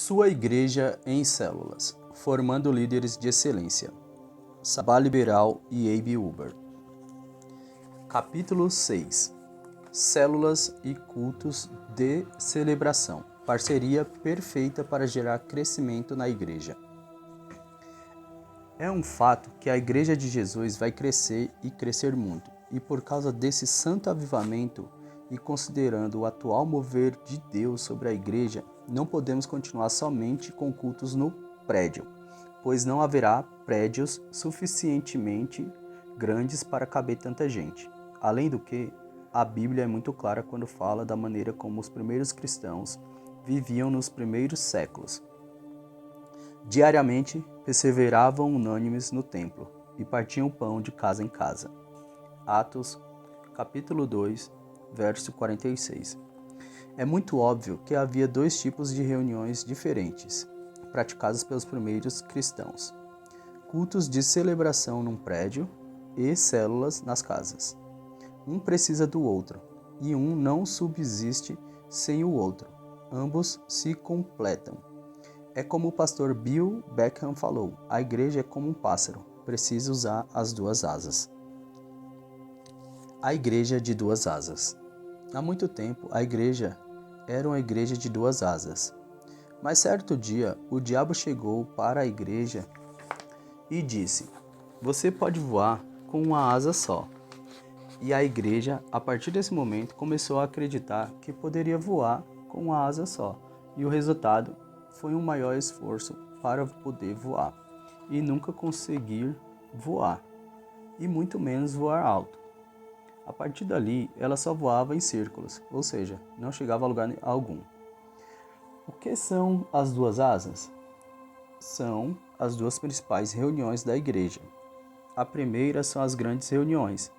Sua igreja em células, formando líderes de excelência. Sabá Liberal e Abe Uber. Capítulo 6. Células e cultos de celebração. Parceria perfeita para gerar crescimento na igreja. É um fato que a igreja de Jesus vai crescer e crescer muito. E por causa desse santo avivamento e considerando o atual mover de Deus sobre a igreja, não podemos continuar somente com cultos no prédio, pois não haverá prédios suficientemente grandes para caber tanta gente. Além do que, a Bíblia é muito clara quando fala da maneira como os primeiros cristãos viviam nos primeiros séculos. Diariamente, perseveravam unânimes no templo e partiam pão de casa em casa. Atos, capítulo 2, verso 46. É muito óbvio que havia dois tipos de reuniões diferentes, praticadas pelos primeiros cristãos: cultos de celebração num prédio e células nas casas. Um precisa do outro, e um não subsiste sem o outro. Ambos se completam. É como o pastor Bill Beckham falou: a igreja é como um pássaro, precisa usar as duas asas. A igreja de duas asas. Há muito tempo, a igreja era uma igreja de duas asas. Mas certo dia, o diabo chegou para a igreja e disse: você pode voar com uma asa só. E a igreja, a partir desse momento, começou a acreditar que poderia voar com uma asa só. E o resultado foi um maior esforço para poder voar. E nunca conseguir voar. E muito menos voar alto. A partir dali, ela só voava em círculos, ou seja, não chegava a lugar algum. O que são as duas asas? São as duas principais reuniões da igreja. A primeira são as grandes reuniões,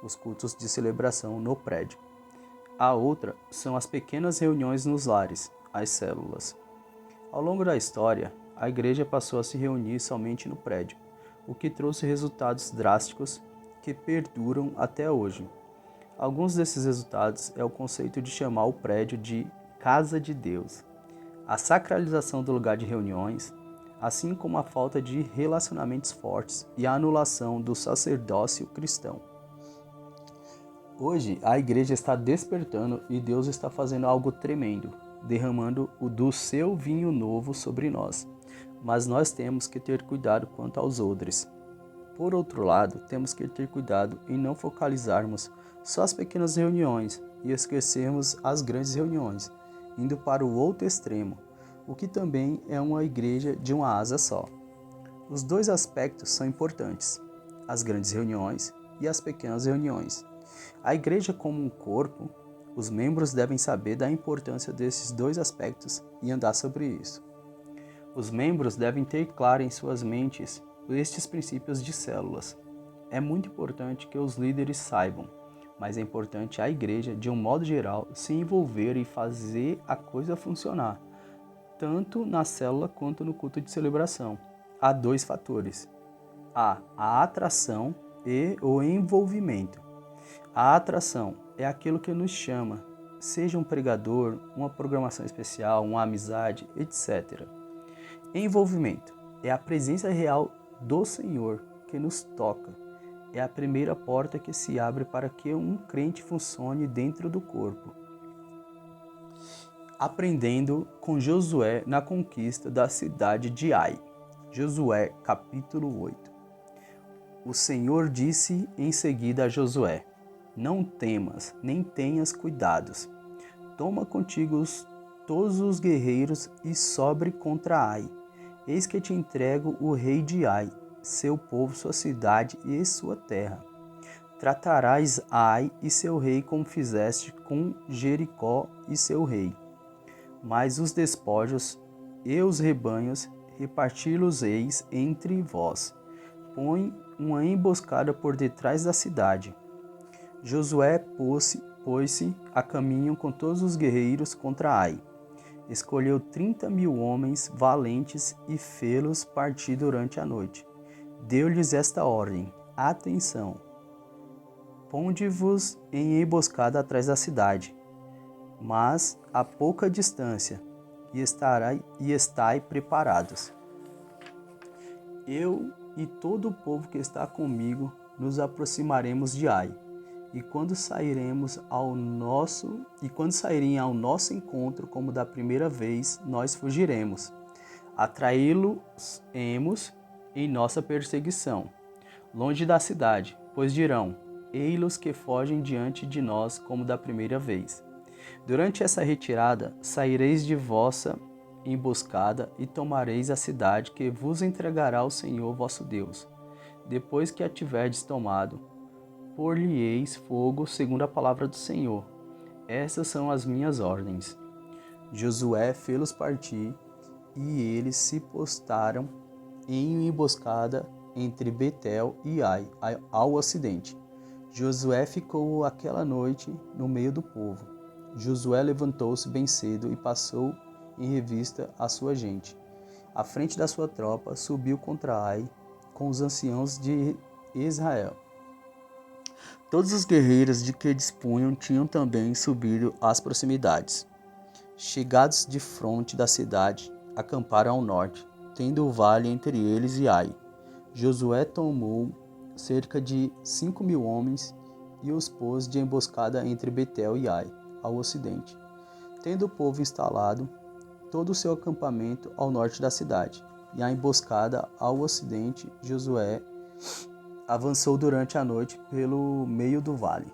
os cultos de celebração no prédio. A outra são as pequenas reuniões nos lares, as células. Ao longo da história, a igreja passou a se reunir somente no prédio, o que trouxe resultados drásticos que perduram até hoje. Alguns desses resultados é o conceito de chamar o prédio de Casa de Deus, a sacralização do lugar de reuniões, assim como a falta de relacionamentos fortes e a anulação do sacerdócio cristão. Hoje, a igreja está despertando e Deus está fazendo algo tremendo, derramando o do seu vinho novo sobre nós. Mas nós temos que ter cuidado quanto aos odres. Por outro lado, temos que ter cuidado em não focalizarmos só as pequenas reuniões e esquecermos as grandes reuniões, indo para o outro extremo, o que também é uma igreja de uma asa só. Os dois aspectos são importantes, as grandes reuniões e as pequenas reuniões. A igreja como um corpo, os membros devem saber da importância desses dois aspectos e andar sobre isso. Os membros devem ter claro em suas mentes estes princípios de células. É muito importante que os líderes saibam, mas é importante a igreja, de um modo geral, se envolver e fazer a coisa funcionar, tanto na célula quanto no culto de celebração. Há dois fatores: a atração e o envolvimento. A atração é aquilo que nos chama, seja um pregador, uma programação especial, uma amizade, etc. Envolvimento é a presença real do Senhor que nos toca. É a primeira porta que se abre para que um crente funcione dentro do corpo. Aprendendo com Josué na conquista da cidade de Ai. Josué, capítulo 8. O Senhor disse em seguida a Josué: não temas, nem tenhas cuidados. Toma contigo todos os guerreiros e sobre contra Ai. Eis que te entrego o rei de Ai, seu povo, sua cidade e sua terra. Tratarás Ai e seu rei como fizeste com Jericó e seu rei. Mas os despojos e os rebanhos reparti-los-eis entre vós. Põe uma emboscada por detrás da cidade. Josué pôs-se a caminho com todos os guerreiros contra Ai. Escolheu 30.000 homens valentes e fê-los partir durante a noite. Deu-lhes esta ordem: atenção! Ponde-vos em emboscada atrás da cidade, mas a pouca distância, e estai preparados. Eu e todo o povo que está comigo nos aproximaremos de Ai, e quando saírem ao nosso encontro como da primeira vez, nós fugiremos. Atraí-los-emos em nossa perseguição, longe da cidade, pois dirão: ei-los que fogem diante de nós como da primeira vez. Durante essa retirada, saireis de vossa emboscada e tomareis a cidade que vos entregará o Senhor vosso Deus. Depois que a tiverdes tomado, por-lhe-eis fogo segundo a palavra do Senhor. Estas são as minhas ordens. Josué fê-los partir, e eles se postaram em emboscada entre Betel e Ai, ao ocidente. Josué ficou aquela noite no meio do povo. Josué levantou-se bem cedo e passou em revista a sua gente. À frente da sua tropa, subiu contra Ai com os anciãos de Israel. Todos os guerreiros de que dispunham tinham também subido às proximidades. Chegados de fronte da cidade, acamparam ao norte, tendo o vale entre eles e Ai. Josué tomou cerca de 5.000 homens e os pôs de emboscada entre Betel e Ai, ao ocidente, tendo o povo instalado todo o seu acampamento ao norte da cidade, e a emboscada ao ocidente. Josué avançou durante a noite pelo meio do vale.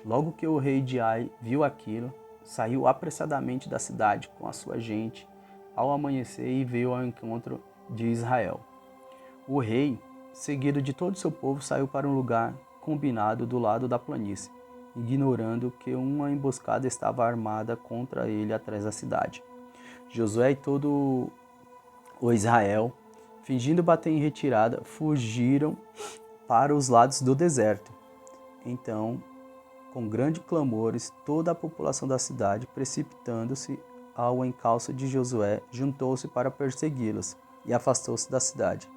Logo que o rei de Ai viu aquilo, saiu apressadamente da cidade com a sua gente ao amanhecer e veio ao encontro de Israel. O rei, seguido de todo o seu povo, saiu para um lugar combinado do lado da planície, ignorando que uma emboscada estava armada contra ele atrás da cidade. Josué e todo o Israel, fingindo bater em retirada, fugiram para os lados do deserto. Então, com grandes clamores, toda a população da cidade, precipitando-se ao encalço de Josué, juntou-se para persegui-los e afastou-se da cidade.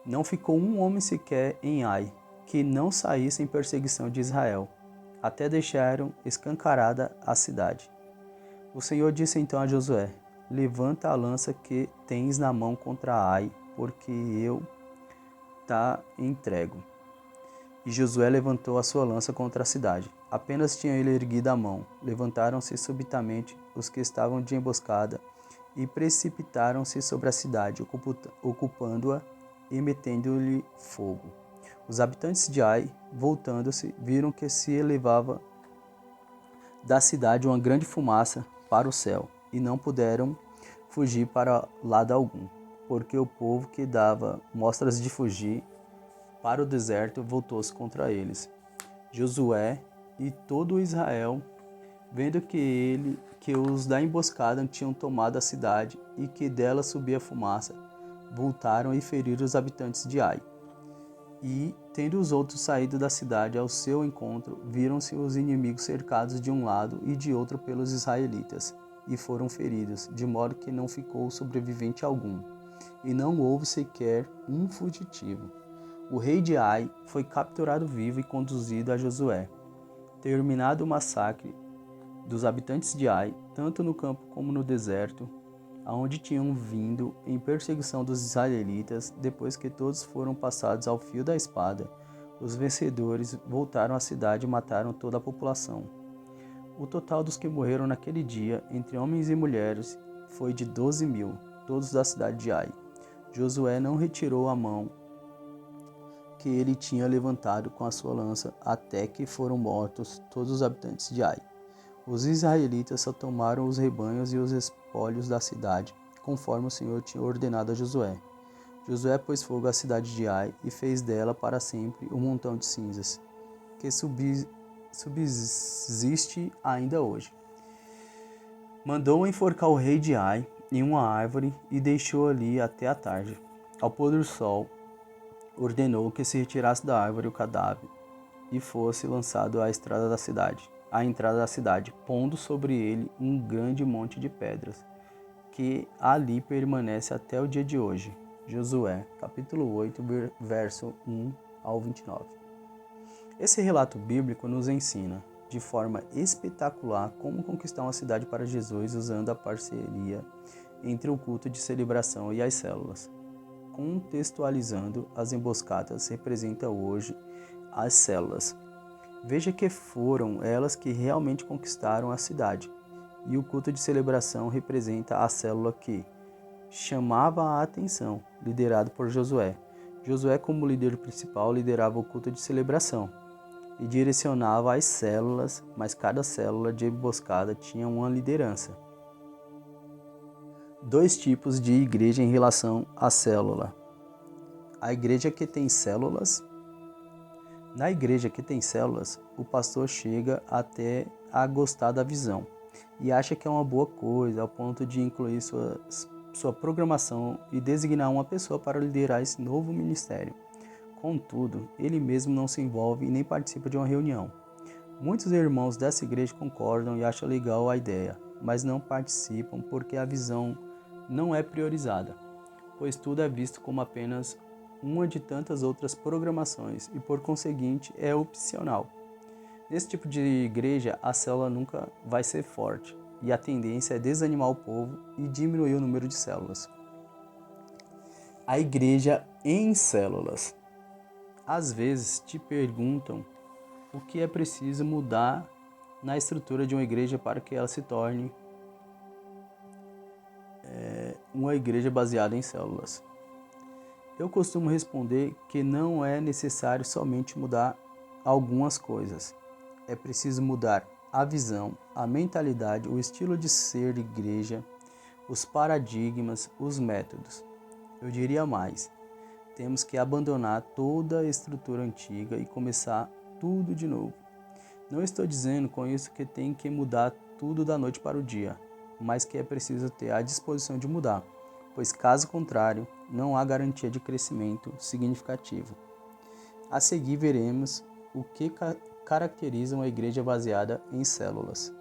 Não ficou um homem sequer em Ai, que não saísse em perseguição de Israel, até deixaram escancarada a cidade. O Senhor disse então a Josué: levanta a lança que tens na mão contra Ai, porque eu te entrego. E Josué levantou a sua lança contra a cidade. Apenas tinha ele erguido a mão, levantaram-se subitamente os que estavam de emboscada e precipitaram-se sobre a cidade, ocupando-a e metendo-lhe fogo. Os habitantes de Ai, voltando-se, viram que se elevava da cidade uma grande fumaça para o céu, e não puderam fugir para lado algum, porque o povo que dava mostras de fugir para o deserto voltou-se contra eles. Josué e todo Israel, vendo que os da emboscada tinham tomado a cidade e que dela subia fumaça, voltaram e feriram os habitantes de Ai. E, tendo os outros saído da cidade ao seu encontro, viram-se os inimigos cercados de um lado e de outro pelos israelitas, e foram feridos, de modo que não ficou sobrevivente algum, e não houve sequer um fugitivo. O rei de Ai foi capturado vivo e conduzido a Josué. Terminado o massacre dos habitantes de Ai, tanto no campo como no deserto, aonde tinham vindo em perseguição dos israelitas, depois que todos foram passados ao fio da espada, os vencedores voltaram à cidade e mataram toda a população. O total dos que morreram naquele dia, entre homens e mulheres, foi de 12.000, todos da cidade de Ai. Josué não retirou a mão que ele tinha levantado com a sua lança, até que foram mortos todos os habitantes de Ai. Os israelitas só tomaram os rebanhos e os espólios da cidade, conforme o Senhor tinha ordenado a Josué. Josué pôs fogo à cidade de Ai e fez dela para sempre um montão de cinzas, que subsiste ainda hoje. Mandou enforcar o rei de Ai em uma árvore e deixou ali até a tarde. Ao pôr do sol, ordenou que se retirasse da árvore o cadáver e fosse lançado à entrada da cidade, pondo sobre ele um grande monte de pedras, que ali permanece até o dia de hoje. Josué, capítulo 8, verso 1 ao 29. Esse relato bíblico nos ensina: de forma espetacular como conquistar uma cidade para Jesus usando a parceria entre o culto de celebração e as células. Contextualizando, as emboscadas representam hoje as células. Veja que foram elas que realmente conquistaram a cidade, e o culto de celebração representa a célula que chamava a atenção, liderado por Josué. Josué, como líder principal, liderava o culto de celebração e direcionava as células, mas cada célula de emboscada tinha uma liderança. 2 tipos de igreja em relação à célula. A igreja que tem células. Na igreja que tem células, o pastor chega até a gostar da visão e acha que é uma boa coisa, ao ponto de incluir sua programação e designar uma pessoa para liderar esse novo ministério. Contudo, ele mesmo não se envolve e nem participa de uma reunião. Muitos irmãos dessa igreja concordam e acham legal a ideia, mas não participam porque a visão não é priorizada, pois tudo é visto como apenas uma de tantas outras programações e, por conseguinte, é opcional. Nesse tipo de igreja, a célula nunca vai ser forte e a tendência é desanimar o povo e diminuir o número de células. A igreja em células. Às vezes te perguntam o que é preciso mudar na estrutura de uma igreja para que ela se torne uma igreja baseada em células. Eu costumo responder que não é necessário somente mudar algumas coisas. É preciso mudar a visão, a mentalidade, o estilo de ser igreja, os paradigmas, os métodos. Eu diria mais. Temos que abandonar toda a estrutura antiga e começar tudo de novo. Não estou dizendo com isso que tem que mudar tudo da noite para o dia, mas que é preciso ter a disposição de mudar, pois caso contrário, não há garantia de crescimento significativo. A seguir veremos o que caracteriza uma igreja baseada em células.